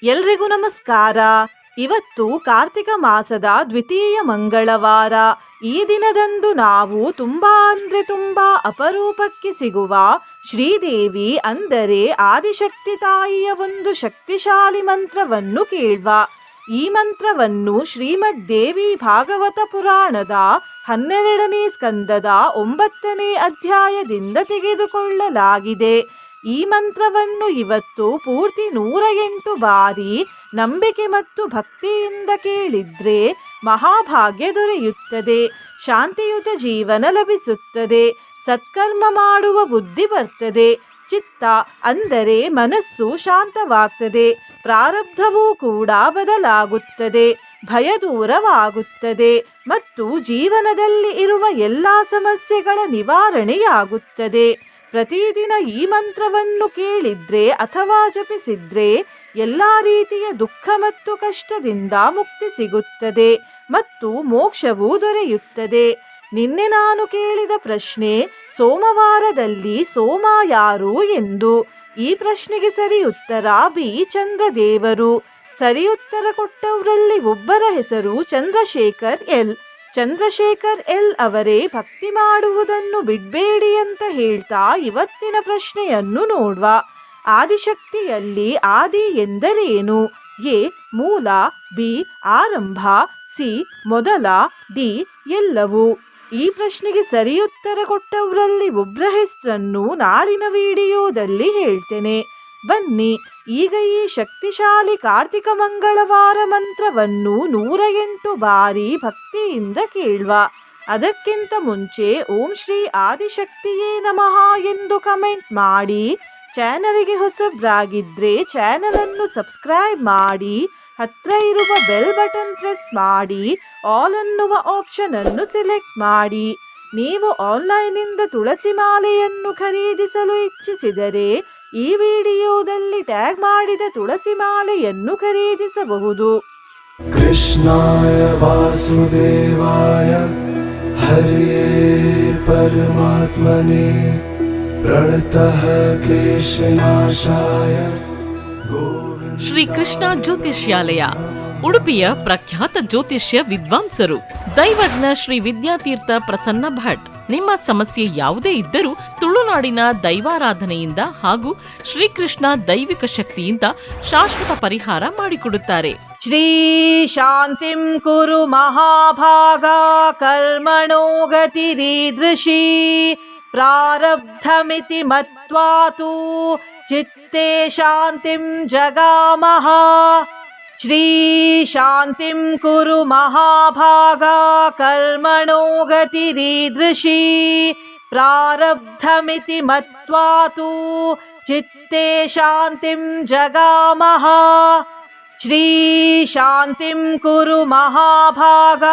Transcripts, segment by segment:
ಎಲ್ರಿಗೂ ನಮಸ್ಕಾರ. ಇವತ್ತು ಕಾರ್ತಿಕ ಮಾಸದ ದ್ವಿತೀಯ ಮಂಗಳವಾರ. ಈ ದಿನದಂದು ನಾವು ತುಂಬಾ ಅಪರೂಪಕ್ಕೆ ಸಿಗುವ ಶ್ರೀದೇವಿ ಅಂದರೆ ಆದಿಶಕ್ತಿ ತಾಯಿಯ ಒಂದು ಶಕ್ತಿಶಾಲಿ ಮಂತ್ರವನ್ನು ಕೇಳುವ. ಈ ಮಂತ್ರವನ್ನು ಶ್ರೀಮದ್ ದೇವಿ ಭಾಗವತ ಪುರಾಣದ 12ನೇ ಸ್ಕಂದದ 9ನೇ ಅಧ್ಯಾಯದಿಂದ ತೆಗೆದುಕೊಳ್ಳಲಾಗಿದೆ. ಈ ಮಂತ್ರವನ್ನು ಇವತ್ತು ಪೂರ್ತಿ 108 ಬಾರಿ ನಂಬಿಕೆ ಮತ್ತು ಭಕ್ತಿಯಿಂದ ಕೇಳಿದ್ರೆ ಮಹಾಭಾಗ್ಯ ದೊರೆಯುತ್ತದೆ, ಶಾಂತಿಯುತ ಜೀವನ ಲಭಿಸುತ್ತದೆ, ಸತ್ಕರ್ಮ ಮಾಡುವ ಬುದ್ಧಿ ಬರ್ತದೆ, ಚಿತ್ತ ಅಂದರೆ ಮನಸ್ಸು ಶಾಂತವಾಗ್ತದೆ, ಪ್ರಾರಬ್ಧವೂ ಕೂಡ ಬದಲಾಗುತ್ತದೆ, ಭಯ ದೂರವಾಗುತ್ತದೆ ಮತ್ತು ಜೀವನದಲ್ಲಿ ಇರುವ ಎಲ್ಲ ಸಮಸ್ಯೆಗಳ ನಿವಾರಣೆಯಾಗುತ್ತದೆ. ಪ್ರತಿದಿನ ಈ ಮಂತ್ರವನ್ನು ಕೇಳಿದ್ರೆ ಅಥವಾ ಜಪಿಸಿದ್ರೆ ಎಲ್ಲ ರೀತಿಯ ದುಃಖ ಮತ್ತು ಕಷ್ಟದಿಂದ ಮುಕ್ತಿ ಸಿಗುತ್ತದೆ ಮತ್ತು ಮೋಕ್ಷವೂ ದೊರೆಯುತ್ತದೆ. ನಿನ್ನೆ ನಾನು ಕೇಳಿದ ಪ್ರಶ್ನೆ, ಸೋಮವಾರದಲ್ಲಿ ಸೋಮ ಯಾರು ಎಂದು. ಈ ಪ್ರಶ್ನೆಗೆ ಸರಿ ಉತ್ತರ ಬಿ. ಚಂದ್ರದೇವರು. ಸರಿ ಉತ್ತರ ಕೊಟ್ಟವರಲ್ಲಿ ಒಬ್ಬರ ಹೆಸರು ಚಂದ್ರಶೇಖರ್ ಎಲ್. ಚಂದ್ರಶೇಖರ್ ಎಲ್ ಅವರೇ ಭಕ್ತಿ ಮಾಡುವುದನ್ನು ಬಿಡಬೇಡಿ ಅಂತ ಹೇಳ್ತಾ ಇವತ್ತಿನ ಪ್ರಶ್ನೆಯನ್ನು ನೋಡುವ. ಆದಿಶಕ್ತಿಯಲ್ಲಿ ಆದಿ ಎಂದರೇನು? ಎ. ಮೂಲ, ಬಿ. ಆರಂಭ, ಸಿ. ಮೊದಲ, ಡಿ. ಎಲ್ಲವೂ. ಈ ಪ್ರಶ್ನೆಗೆ ಸರಿ ಉತ್ತರ ಕೊಟ್ಟವರಲ್ಲಿ ಒಬ್ಬರ ಹೆಸರನ್ನು ನಾಳಿನ ವಿಡಿಯೋದಲ್ಲಿ ಹೇಳ್ತೇನೆ. ಬನ್ನಿ ಈಗ ಈ ಶಕ್ತಿಶಾಲಿ ಕಾರ್ತಿಕ ಮಂಗಳವಾರ ಮಂತ್ರವನ್ನು 108 ಬಾರಿ ಭಕ್ತಿಯಿಂದ ಕೇಳುವ. ಅದಕ್ಕಿಂತ ಮುಂಚೆ ಓಂ ಶ್ರೀ ಆದಿಶಕ್ತಿಯೇ ನಮಃ ಎಂದು ಕಮೆಂಟ್ ಮಾಡಿ. ಚಾನಲ್ಗೆ ಹೊಸಬ್ರಾಗಿದ್ರೆ ಚಾನಲನ್ನು ಸಬ್ಸ್ಕ್ರೈಬ್ ಮಾಡಿ, ಹತ್ರ ಇರುವ ಬೆಲ್ ಬಟನ್ ಪ್ರೆಸ್ ಮಾಡಿ, ಆಲ್ ಅನ್ನುವ ಆಪ್ಷನ್ ಅನ್ನು ಸೆಲೆಕ್ಟ್ ಮಾಡಿ. ನೀವು ಆನ್ಲೈನಿಂದ ತುಳಸಿ ಮಾಲೆಯನ್ನು ಖರೀದಿಸಲು ಇಚ್ಛಿಸಿದರೆ ಈ ವಿಡಿಯೋದಲ್ಲಿ ಟ್ಯಾಗ್ ಮಾಡಿದ ತುಳಸಿ ಮಾಲೆಯನ್ನು ಖರೀದಿಸಬಹುದು. ಕೃಷ್ಣಾಯ ವಾಸುದೇವಾಯ ಹರಿಯೇ ಪರಮಾತ್ಮನೇ ಪ್ರಣತಃ ಕ್ಲೇಶನಾಶಾಯ. ಶ್ರೀ ಕೃಷ್ಣ ಜ್ಯೋತಿಷ್ಯಾಲಯ ಉಡುಪಿಯ ಪ್ರಖ್ಯಾತ ಜ್ಯೋತಿಷ್ಯ ವಿದ್ವಾಂಸರು ದೈವಜ್ಞ ಶ್ರೀ ವಿದ್ಯಾತೀರ್ಥ ಪ್ರಸನ್ನ ಭಟ್. ನಿಮ್ಮ ಸಮಸ್ಯೆ ಯಾವುದೇ ಇದ್ದರೂ ತುಳುನಾಡಿನ ದೈವಾರಾಧನೆಯಿಂದ ಹಾಗೂ ಶ್ರೀಕೃಷ್ಣ ದೈವಿಕ ಶಕ್ತಿಯಿಂದ ಶಾಶ್ವತ ಪರಿಹಾರ ಮಾಡಿಕೊಡುತ್ತಾರೆ. ಶ್ರೀ ಶಾಂತಿಂ ಕುರು ಮಹಾಭಾಗ ಕರ್ಮಣೋ ಗತಿರೀದೃಶಿ ಪ್ರಾರಬ್ಧಮಿತಿ ಮತ್ವಾತು ಚಿತ್ತೇ ಶಾಂತಿಂ ಜಗಾಮಹ. ಶ್ರೀ ಶಾಂತಿಂ ಕುರು ಮಹಾಭಾಗ ಕರ್ಮಣೋ ಗತಿರೀದೃಶಿ ಪ್ರಾರಬ್ಧಮಿತಿ ಮತ್ವಾತು ಚಿತ್ತೇ ಶಾಂತಿಂ ಜಗಾಮಹ. ಶ್ರೀ ಶಾಂತಿಂ ಕುರು ಮಹಾಭಾಗ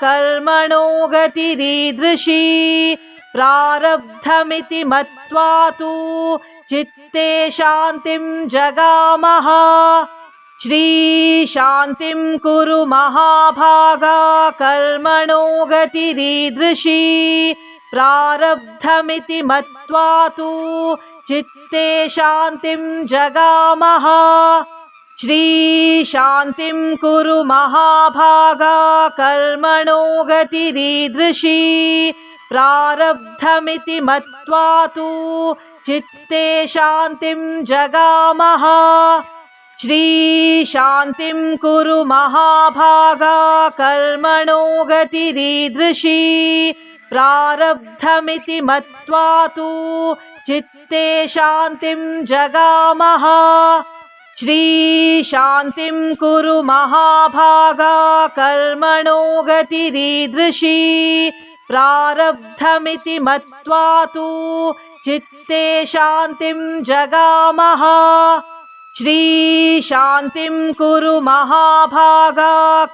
ಕರ್ಮಣೋ ಗತಿರೀದೃಶಿ ಪ್ರಾರಬ್ಧಮಿತಿ ಮತ್ವಾತು ಚಿತ್ತೇ ಶಾಂತಿಂ ಜಗಾಮಹ. ಶ್ರೀ ಶಾಂತಿಂ ಕುರು ಮಹಾಭಾಗ ಕರ್ಮಣೋ ಗತಿರೀದೃಶಿ ಪ್ರಾರಬ್ಧಮಿತಿ ಮತ್ವಾತು ಚಿತ್ತೇ ಶಾಂತಿಂ ಜಗಾಮಹ. ಶ್ರೀ ಶಾಂತಿಂ ಕುರು ಮಹಾಭಾಗ ಕರ್ಮಣೋ ಗತಿರೀದೃಶಿ ಪ್ರಾರಬ್ಧಮಿತಿ ಮತ್ವಾತು ಚಿತ್ತೇ ಶಾಂತಿಂ ಜಗಾಮಹ. ಶ್ರೀ ಶಾಂತಿಂ ಕುರು ಮಹಾಭಾಗ ಕರ್ಮಣೋ ಗತಿರೀದೃಶಿ ಪ್ರಾರಬ್ಧಮಿತಿ ಮತ್ವಾತು ಚಿತ್ತೇ ಶಾಂತಿಂ ಜಗಾಮಹ. ಶ್ರೀ ಶಾಂತಿಂ ಕುರು ಮಹಾಭಾಗ ಕರ್ಮಣೋ ಗತಿರೀದೃಶಿ ಪ್ರಾರಬ್ಧಮಿತಿ ಮತ್ವಾತು ಚಿತ್ತೇ ಶಾಂತಿಂ ಜಗಾಮಹ. ಶ್ರೀ ಶಾಂತಿಂ ಕುರು ಮಹಾಭಾಗ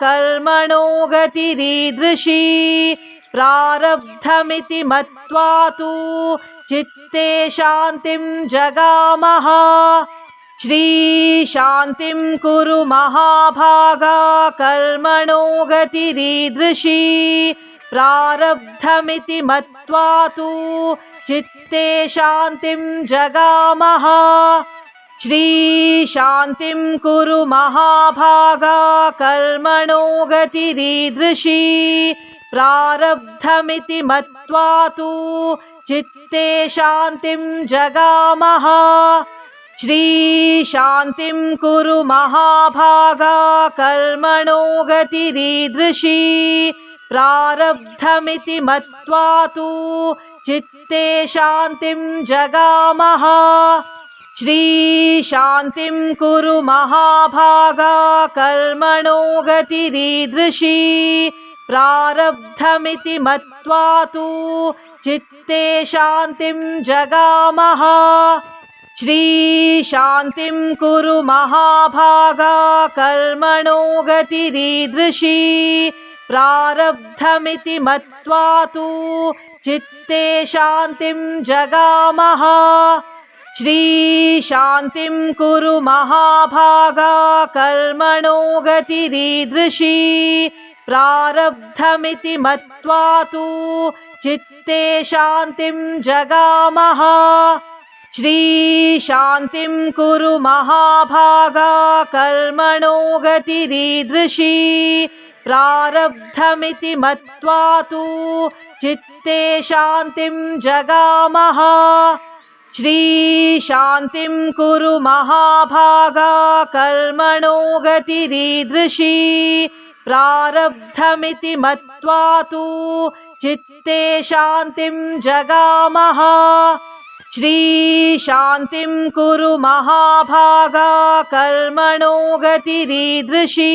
ಕರ್ಮಣೋ ಗತಿರೀದೃಶಿ ಪ್ರಾರಬ್ಧಮಿತಿ ಮತ್ವಾತು ಚಿತ್ತೇ ಶಾಂತಿಂ ಜಗಾಮಹ. ಶ್ರೀ ಶಾಂತಿಂ ಕುರು ಮಹಾಭಾಗ ಕರ್ಮಣೋ ಗತಿರೀದೃಶಿ ಪ್ರಾರಬ್ಧಮಿತಿ ಮತ್ವಾತು ಚಿತ್ತೇ ಶಾಂತಿಂ ಜಗಾಮಹ. श्रीशान्तिं कुरु महाभागा कर्मणो गतिरीदृशी प्रारब्धमिति मत्वा तु चित्ते शान्तिं जगामः श्रीशान्तिं कुरु महाभागा कर्मणो गतिरीदृशी प्रारब्धमिति मत्वा तु चित्ते शान्तिं जगामः श्रीशान्तिं कुरु महाभागा कर्मणो गतिरीदृशी प्रारब्धमिति मत्वा तु चित्ते शान्तिं जगामः श्रीशान्तिं कुरु महाभागा कर्मणो गतिरीदृशी प्रारब्धमिति मत्वा तु चित्ते शान्तिं जगामः श्रीशान्तिं कुरु महाभागा कर्मणो गतिरीदृशी प्रारब्धमिति मत्वा तु चित्ते शान्तिं जगामः श्रीशान्तिं कुरु महाभागा कर्मणो गतिरीदृशी प्रारब्धमिति मत्वा तु चित्ते शान्तिं जगामः श्रीशान्तिं कुरु महाभागा कर्मणो गतिरीदृशी प्रारब्धमिति मत्वा तु चित्ते शान्तिं जगामः श्रीशान्तिं कुरु महाभागा कर्मणो गतिरीदृशी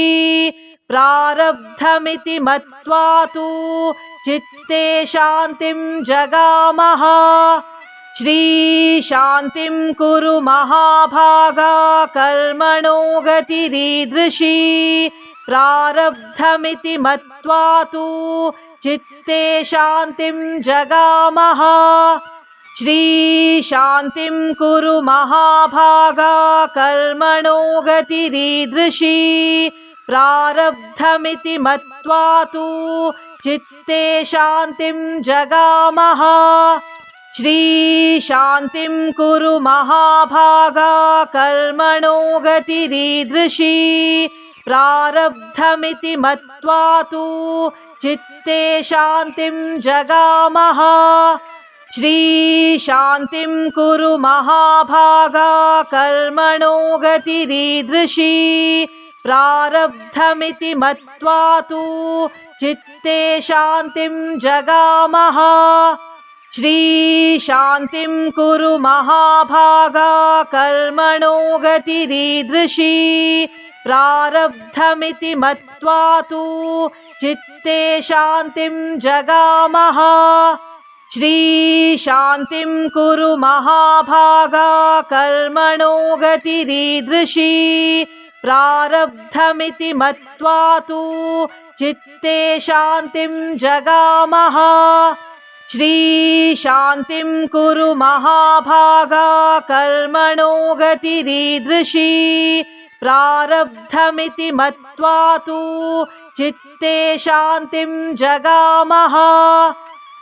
प्रारब्धमिति मत्वा तु चित्ते शान्तिं जगामः श्रीशान्तिं कुरु महाभागा कर्मणो गतिरीदृशी प्रारब्धमिति मत्वा तु चित्ते शान्तिं जगामः श्रीशान्तिं कुरु महाभागा कर्मणो गतिरीदृशी प्रारब्धमिति मत्वा तु चित्ते शान्तिं जगामः श्रीशान्तिं कुरु महाभागा कर्मणो गतिरीदृशी प्रारब्धमिति मत्वा तु चित्ते शान्तिं जगामः श्रीशान्तिं कुरु महाभागा कर्मणो गतिरीदृशी प्रारब्धमिति मत्वा तु चित्ते शान्तिं जगामः श्रीशान्तिं कुरु महाभागा कर्मणो गतिरीदृशी प्रारब्धमिति मत्वा तु चित्ते शान्तिं जगामः श्रीशान्तिं कुरु महाभागा कर्मणो गतिरीदृशी प्रारब्धमिति मत्वा तु चित्ते शान्तिं जगामः श्रीशान्तिं कुरु महाभागा कर्मणो गतिरीदृशी प्रारब्धमिति मत्वा तु चित्ते शान्तिं जगामः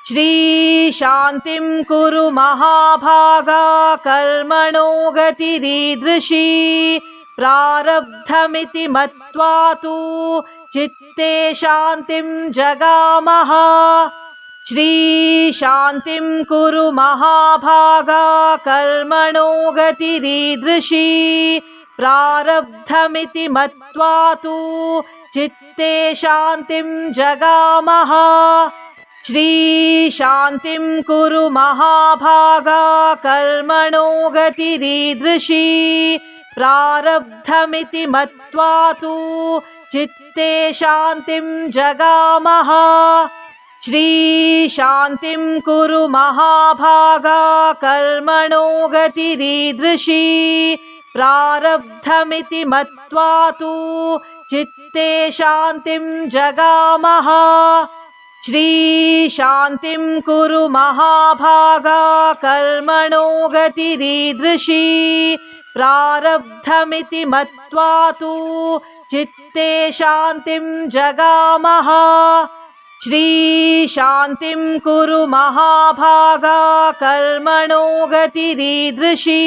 श्रीशान्तिं कुरु महाभागा कर्मणो गतिरीदृशी प्रारब्धमिति मत्वा तु चित्ते शान्तिं जगामः श्रीशान्तिं कुरु महाभागा कर्मणो गतिरीदृशी प्रारब्धमिति मत्वा तु चित्ते शान्तिं जगामः श्रीशान्तिं कुरु महाभागा कर्मणो गतिरीदृशी प्रारब्धमिति मत्वा तु चित्ते शान्तिं जगामः श्रीशान्तिं कुरु महाभागा कर्मणो गतिरीदृशी प्रारब्धमिति मत्वा तु चित्ते शान्तिं जगामः श्रीशान्तिं कुरु महाभागा कर्मणो गतिरीदृशी प्रारब्धमिति मत्वा तु चित्ते शान्तिं जगामः श्रीशान्तिं कुरु महाभागा कर्मणो गतिरीदृशी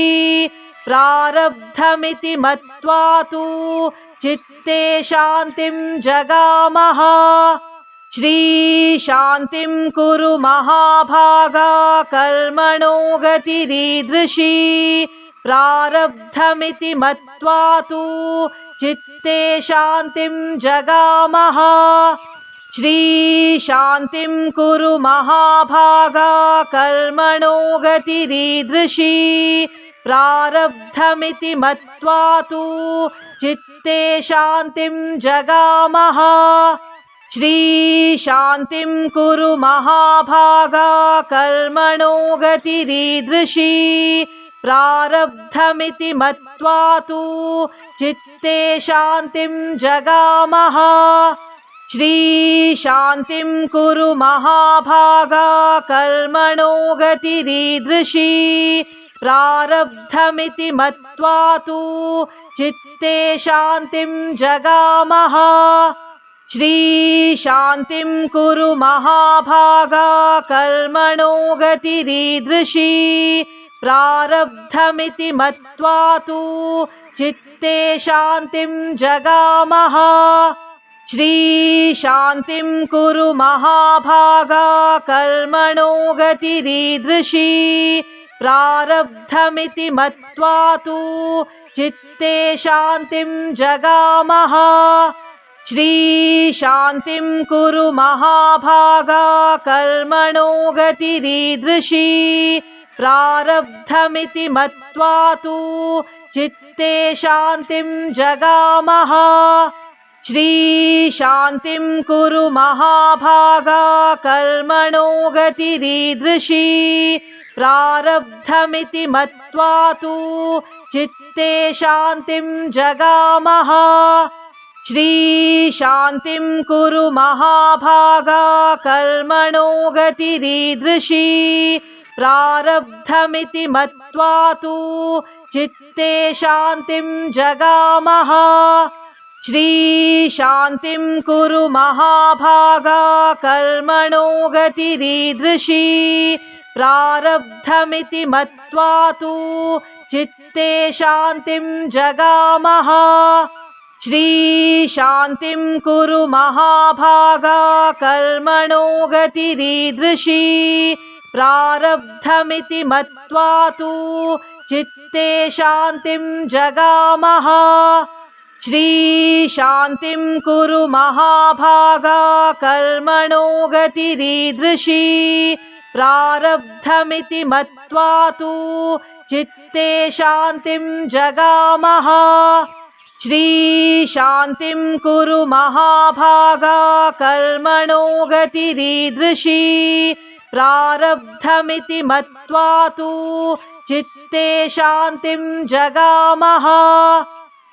प्रारब्धमिति मत्वा तु चित्ते शान्तिं जगामः। श्रीशान्तिं कुरु महाभागा कर्मणो गतिरीदृशी। प्रारब्धमिति मत्वा तु चित्ते शान्तिं जगामः। श्रीशान्तिं कुरु महाभागा कर्मणो गतिरीदृशी। प्रारब्धमिति मत्वा तु चित्ते शान्तिं जगामः। श्रीशान्तिं कुरु महाभागा कर्मणो गतिरीदृशी। प्रारब्धमिति मत्वा तु चित्ते शान्तिं जगामः। श्रीशान्तिं कुरु महाभागा कर्मणो गतिरीदृशी। प्रारब्धमिति मत्वा तु चित्ते शान्तिं जगामः। श्रीशान्तिं कुरु महाभागा कर्मणो गतिरीदृशी। प्रारब्धमिति मत्वा तु चित्ते शान्तिं जगामः। श्रीशान्तिं कुरु महाभागा कर्मणो गतिरीदृशी। प्रारब्धमिति मत्वा तु चित्ते शान्तिं जगामः। श्रीशान्तिं कुरु महाभागा कर्मणो गतिरीदृशी। प्रारब्धमिति मत्वा तु चित्ते शान्तिं जगामः। श्रीशान्तिं कुरु महाभागा कर्मणो गतिरीदृशी। प्रारब्धमिति मत्वा तु चित्ते शान्तिं जगामः। श्रीशान्तिं कुरु महाभागा कर्मणो गतिरीदृशी। प्रारब्धमिति मत्वा तु चित्ते शान्तिं जगामः। श्रीशान्तिं कुरु महाभागा कर्मणो गतिरीदृशी। प्रारब्धमिति मत्वा तु चित्ते शान्तिं जगामः। श्रीशान्तिं कुरु महाभागा कर्मणो गतिरीदृशी। प्रारब्धमिति मत्वा तु चित्ते शान्तिं जगामः। श्रीशान्तिं कुरु महाभागा कर्मणो गतिरीदृशी। प्रारब्धमिति मत्वा तु चित्ते शान्तिं जगामः। श्रीशान्तिं कुरु महाभागा कर्मणो गतिरीदृशी। प्रारब्धमिति मत्वा तु चित्ते शान्तिं जगामः।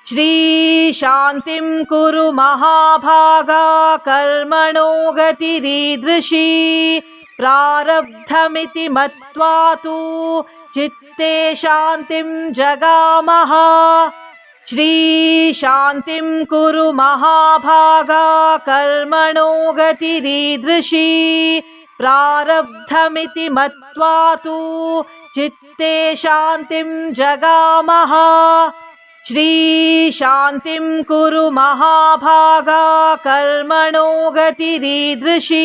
श्रीशान्तिं कुरु महाभागा कर्मणो गतिरीदृशी। प्रारब्धमिति मत्वा तु चित्ते शान्तिं जगामः। श्रीशान्तिं कुरु महाभागा कर्मणो गतिरीदृशी। प्रारब्धमिति मत्वा तु चित्ते शान्तिं जगामः। श्रीशान्तिं कुरु महाभागा कर्मणो गतिरीदृशी।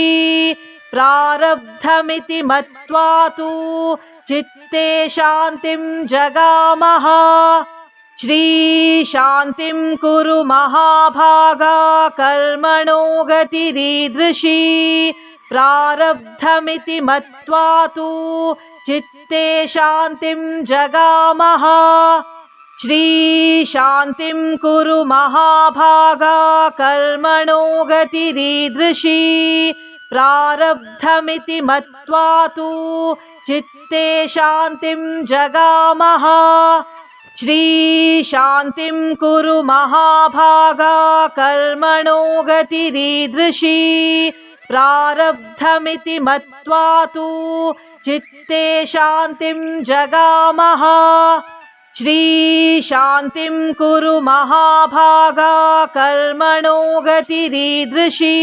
प्रारब्धमिति मत्वा तु चित्ते शान्तिं जगामः। श्रीशान्तिं कुरु महाभागा कर्मणो गतिरीदृशी। प्रारब्धमिति मत्वा तु चित्ते शान्तिं जगामः। श्रीशान्तिं कुरु महाभागा कर्मणो गतिरीदृशी। प्रारब्धमिति मत्वा तु चित्ते शान्तिं जगामः। श्रीशान्तिं कुरु महाभागा कर्मणो गतिरीदृशी। प्रारब्धमिति मत्वा तु चित्ते शान्तिं जगामः। श्रीशान्तिं कुरु महाभागा कर्मणो गतिरीदृशी।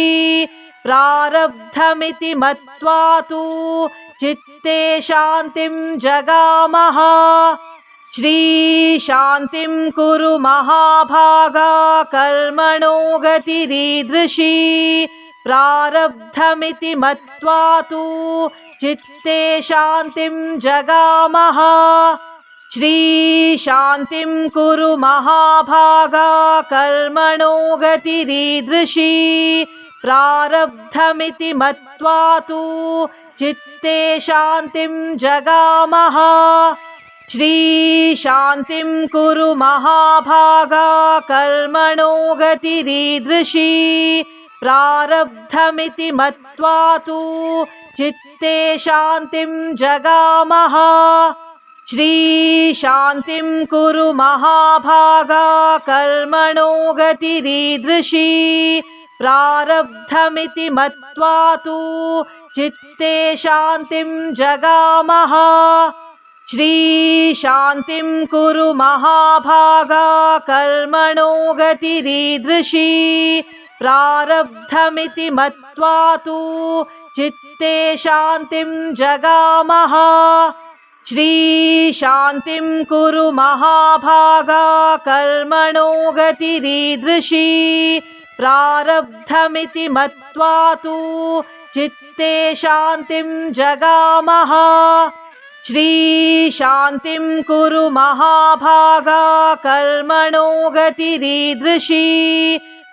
प्रारब्धमिति मत्वा तु चित्ते शान्तिं जगामः। श्रीशान्तिं कुरु महाभागा कर्मणो गतिरीदृशी प्रारब्धमिति मत्वा तु चित्ते शान्तिं जगामः श्रीशान्तिं कुरु महाभागा कर्मणो गतिरीदृशी प्रारब्धमिति मत्वा तु चित्ते शान्तिं जगामः श्रीशान्तिं कुरु महाभागा कर्मणो गतिरीदृशी प्रारब्धमिति मत्वा तु चित्ते शान्तिं जगामः श्रीशान्तिं कुरु महाभागा कर्मणो गतिरीदृशी प्रारब्धमिति मत्वा तु चित्ते शान्तिं जगामः श्रीशान्तिं कुरु महाभागा कर्मणो गतिरीदृशी प्रारब्धमिति मत्वा तु चित्ते शान्तिं जगामः श्रीशान्तिं कुरु महाभागा कर्मणो गतिरीदृशी प्रारब्धमिति मत्वा तु चित्ते शान्तिं जगामः श्रीशान्तिं कुरु महाभागा कर्मणो गतिरीदृशी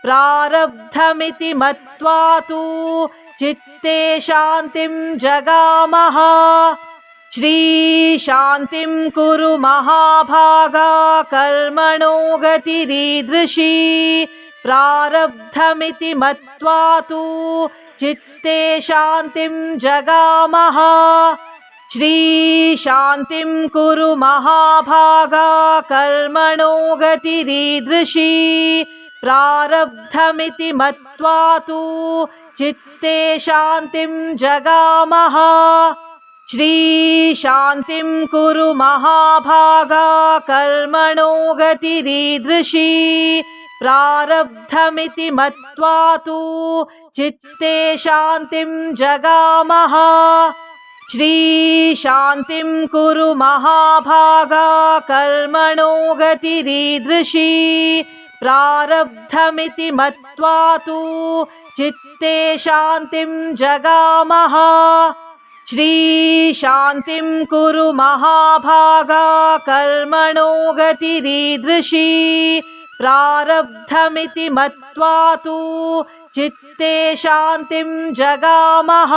प्रारब्धमिति मत्वा तु चित्ते शान्तिं जगामः श्रीशान्तिं कुरु महाभागा कर्मणो गतिरीदृशी प्रारब्धमिति मत्वा तु चित्ते शान्तिं जगामः श्रीशान्तिं कुरु महाभागा कर्मणो गतिरीदृशी प्रारब्धमिति मत्वा तु चित्ते शान्तिं जगामः श्रीशान्तिं कुरु महाभागा कर्मणो गतिरीदृशी प्रारब्धमिति मत्वा तु चित्ते शान्तिं जगामः श्रीशान्तिं कुरु महाभागा कर्मणो गतिरीदृशी प्रारब्धमिति मत्वा तु चित्ते शान्तिं जगामः श्रीशान्तिं कुरु महाभागा कर्मणो गतिरीदृशी प्रारब्धमिति मत्वा तु चित्ते शान्तिं जगामः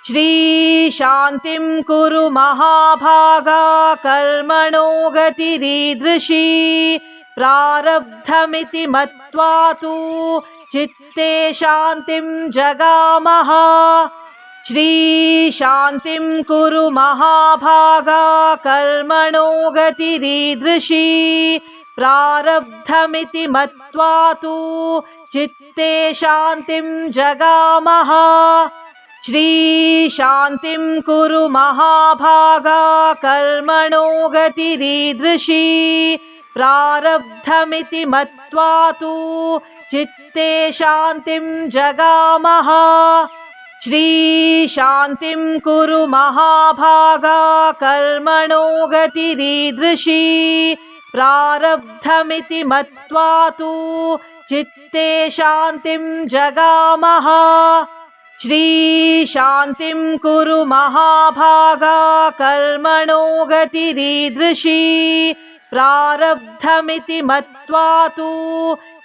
श्रीशान्तिं कुरु महाभागा कर्मणो गतिरीदृशी प्रारब्धमिति मत्वा तु चित्ते शान्तिं जगामः श्रीशान्तिं कुरु महाभागा कर्मणो गतिरीदृशी प्रारब्धमिति मत्वा तु चित्ते शान्तिं जगामः श्रीशान्तिं कुरु महाभागा कर्मणो गतिरीदृशी प्रारब्धमिति मत्वा तु चित्ते शान्तिं जगामः श्रीशान्तिं कुरु महाभागा कर्मणो गतिरीदृशी प्रारब्धमिति मत्वा तु चित्ते शान्तिं जगामः श्रीशान्तिं कुरु महाभागा कर्मणो गतिरीदृशी प्रारब्धमिति मत्वा तु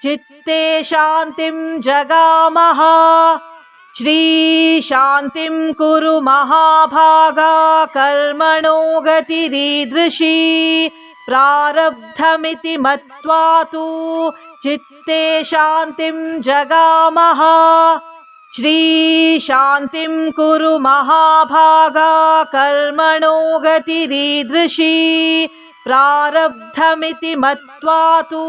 चित्ते शान्तिं जगामः श्रीशान्तिं कुरु महाभागा कर्मणो गतिरीदृशी प्रारब्धमिति मत्वा तु चित्ते शान्तिं जगामः श्रीशान्तिं कुरु महाभागा कर्मणो गतिरीदृशी प्रारब्धमिति मत्वा तु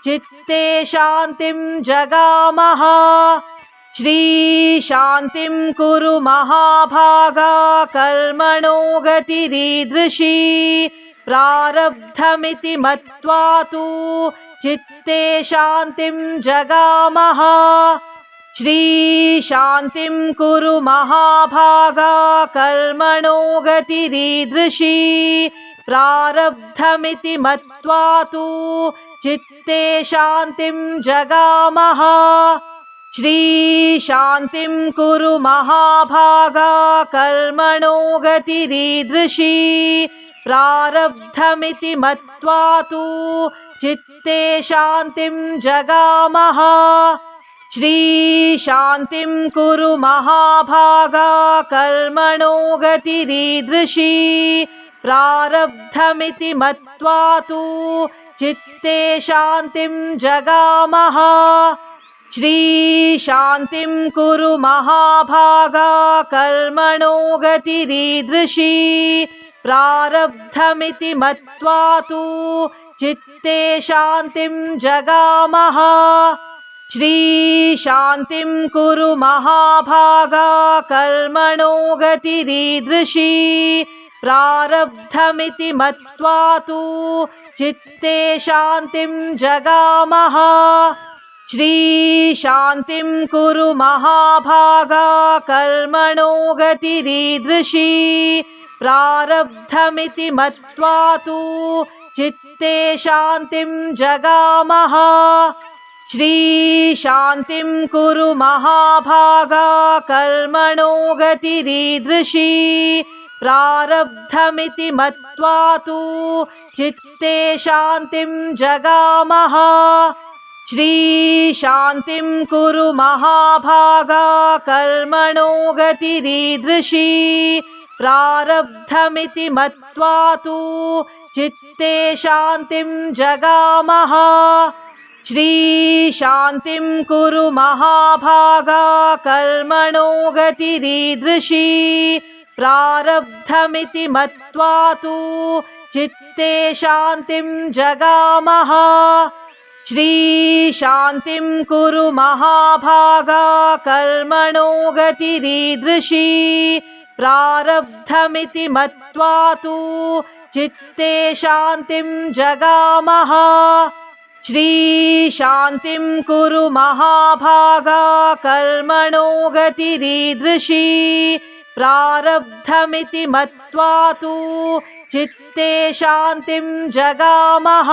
चित्ते शान्तिं जगामः श्रीशान्तिं कुरु महाभागा कर्मणो गतिरीदृशी प्रारब्धमिति मत्वा तु चित्ते शान्तिं जगामः श्रीशान्तिं कुरु महाभागा कर्मणो गतिरीदृशी प्रारब्धमिति मत्वा तु चित्ते शान्तिं जगामः। श्रीशान्तिं कुरु महाभागा कर्मणो गतिरीदृशी। प्रारब्धमिति मत्वा तु चित्ते शान्तिं जगामः। श्रीशान्तिं कुरु महाभागा कर्मणो गतिरीदृशी। प्रारब्धमिति मत्वा तु चित्ते शान्तिं जगामः। श्रीशान्तिं कुरु महाभागा कर्मणो गतिरीदृशी। प्रारब्धमिति मत्वा तु चित्ते शान्तिं जगामः। श्रीशान्तिं कुरु महाभागा कर्मणो गतिरीदृशी। प्रारब्धमिति मत्वा तु चित्ते शान्तिं जगामः। श्रीशान्तिं कुरु महाभागा कर्मणो गतिरीदृशी। प्रारब्धमिति मत्वा तु चित्ते शान्तिं जगामः। श्रीशान्तिं कुरु महाभागा कर्मणो गतिरीदृशी। प्रारब्धमिति मत्वा तु चित्ते शान्तिं जगामः। श्रीशान्तिं कुरु महाभागा कर्मणो गतिरीदृशी। प्रारब्धमिति मत्वा तु चित्ते शान्तिं जगामः। श्रीशान्तिं कुरु महाभागा कर्मणो गतिरीदृशी। प्रारब्धमिति मत्वा तु चित्ते शान्तिं जगामः। श्रीशान्तिं कुरु महाभागा कर्मणो गतिरीदृशी। प्रारब्धमिति मत्वा तु चित्ते शान्तिं जगामः। श्रीशान्तिं कुरु महाभागा कर्मणो गतिरीदृशी। प्रारब्धमिति मत्वा तु चित्ते शान्तिं जगामः।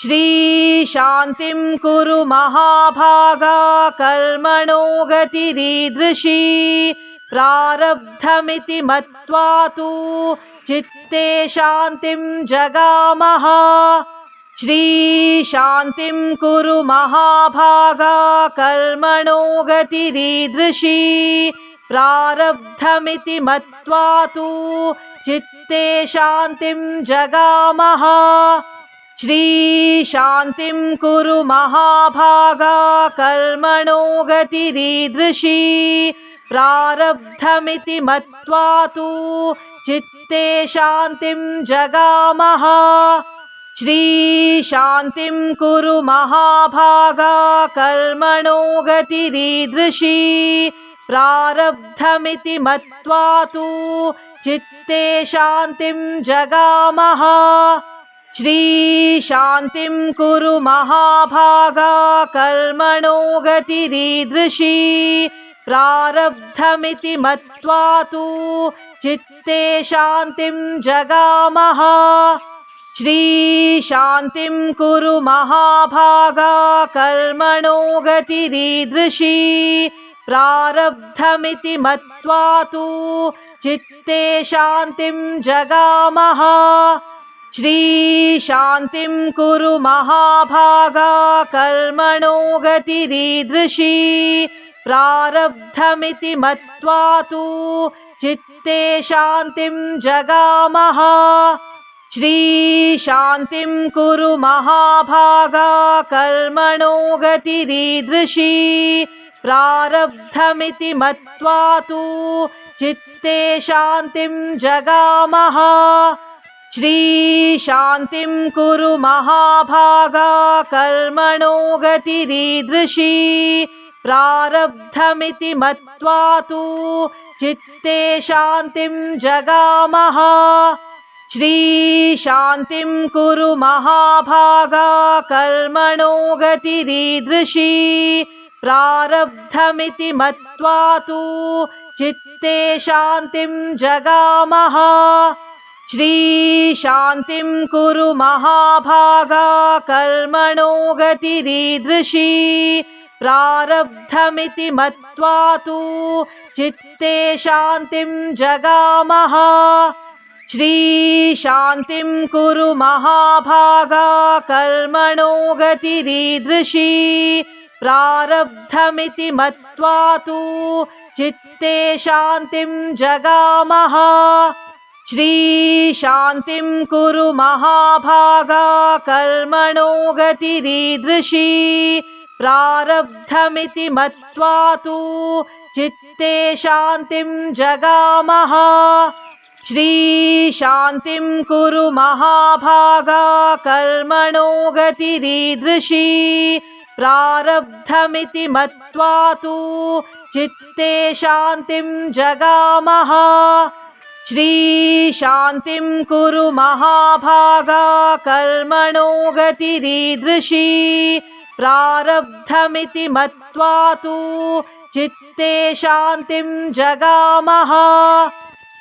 श्रीशान्तिं कुरु महाभागा कर्मणो गतिरीदृशी। प्रारब्धमिति मत्वा तु चित्ते शान्तिं जगामः। श्रीशान्तिं कुरु महाभागा कर्मणो गतिरीदृशी। प्रारब्धमिति मत्वा तु चित्ते शान्तिं जगामः। श्रीशान्तिं कुरु महाभागा कर्मणो गतिरीदृशी। प्रारब्धमिति मत्वा तु चित्ते शान्तिं जगामः। श्रीशान्तिं कुरु महाभागा कर्मणो गतिरीदृशी। प्रारब्धमिति मत्वा तु चित्ते शान्तिं जगामः। श्रीशान्तिं कुरु महाभागा कर्मणो गतिरीदृशी। प्रारब्धमिति मत्वा तु चित्ते शान्तिं जगामः। श्रीशान्तिं कुरु महाभागा कर्मणो गतिरीदृशी। प्रारब्धमिति मत्वा तु चित्ते शान्तिं जगामः। श्रीशान्तिं कुरु महाभागा कर्मणो गतिरीदृशी। प्रारब्धमिति मत्वा तु चित्ते शान्तिं जगामः। श्रीशान्तिं कुरु महाभागा कर्मणो गतिरीदृशी। प्रारब्धमिति मत्वा तु चित्ते शान्तिं जगामः। श्रीशान्तिं कुरु महाभागा कर्मणो गतिरीदृशी। प्रारब्धमिति मत्वा तु चित्ते शान्तिं जगामः। श्रीशान्तिं कुरु महाभागा कर्मणो गतिरीदृशी। प्रारब्धमिति मत्वा तु चित्ते शान्तिं जगामः। श्रीशान्तिं कुरु महाभागा कर्मणो गतिरीदृशी प्रारब्धमिति मत्वा तु चित्ते शान्तिं जगामः श्रीशान्तिं कुरु महाभागा कर्मणो गतिरीदृशी प्रारब्धमिति मत्वा तु चित्ते शान्तिं जगामः श्रीशान्तिं कुरु महाभागा कर्मणो गतिरीदृशी प्रारब्धमिति मत्वा तु चित्ते शान्तिं जगामः श्रीशान्तिं कुरु महाभागा कर्मणो गतिरीदृशी प्रारब्धमिति मत्वा तु चित्ते शान्तिं जगामः श्रीशान्तिं कुरु महाभागा कर्मणो गतिरीदृशी प्रारब्धमिति मत्वा तु चित्ते शान्तिं जगामः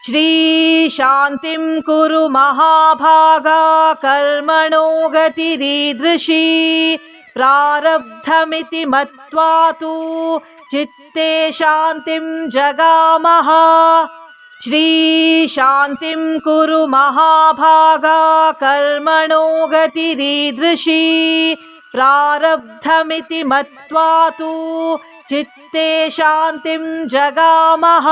श्रीशान्तिं कुरु महाभागा कर्मणो गतिरीदृशी प्रारब्धमिति मत्वा तु चित्ते शान्तिं जगामः श्रीशान्तिं कुरु महाभागा कर्मणो गतिरीदृशी प्रारब्धमिति मत्वा तु चित्ते शान्तिं जगामः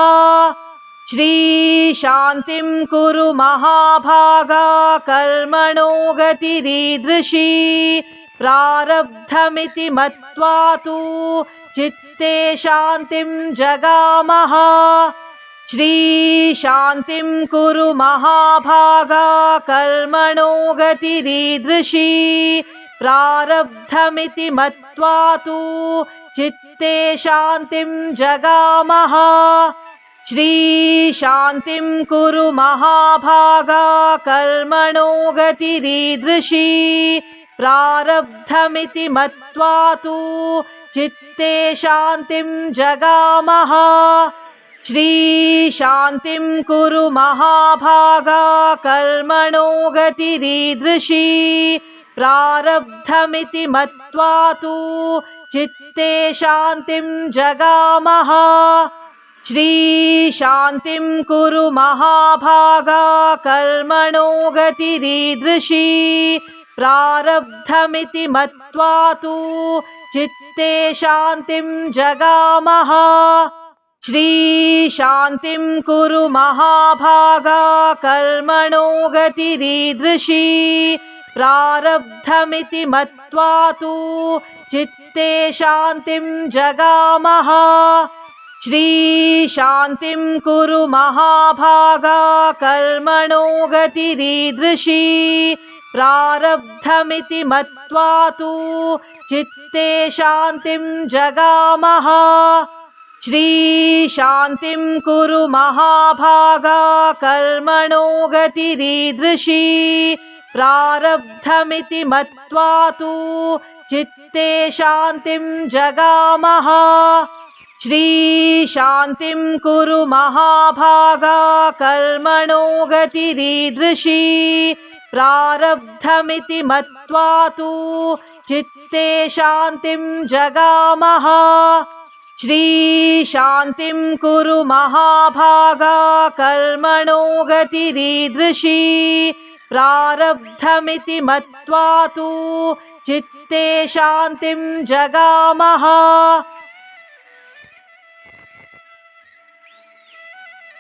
श्रीशान्तिं कुरु महाभागा कर्मणो गतिरीदृशी प्रारब्धमिति मत्वा तु चित्ते शान्तिं जगामः श्रीशान्तिं कुरु महाभागा कर्मणो गतिरीदृशी प्रारब्धमिति मत्वा तु चित्ते शान्तिं जगामः श्रीशान्तिं कुरु महाभागा कर्मणो गतिरीदृशी प्रारब्धमिति मत्वा तु चित्ते शान्तिं जगामः श्रीशान्तिं कुरु महाभागा कर्मणो गतिरीदृशी प्रारब्धमिति मत्वा तु चित्ते शान्तिं जगामः श्रीशान्तिं कुरु महाभागा कर्मणो गतिरीदृशी प्रारब्धमिति मत्वा तु चित्ते शान्तिं जगामः श्रीशान्तिं कुरु महाभागा कर्मणो गतिरीदृशी प्रारब्धमिति मत्वा तु चित्ते शान्तिं जगामः श्रीशान्तिं कुरु महाभागा कर्मणो गतिरीदृशी प्रारब्धमिति मत्वा तु चित्ते शान्तिं जगामः श्रीशान्तिं कुरु महाभागा कर्मणो गतिरीदृशी प्रारब्धमिति मत्वा तु चित्ते शान्तिं जगामः श्रीशान्तिं कुरु महाभागा कर्मणो गतिरीदृशी प्रारब्धमिति मत्वा तु चित्ते शान्तिं जगामः श्रीशान्तिं कुरु महाभागा कर्मणो गतिरीदृशी प्रारब्धमिति मत्वा तु चित्ते शान्तिं जगामः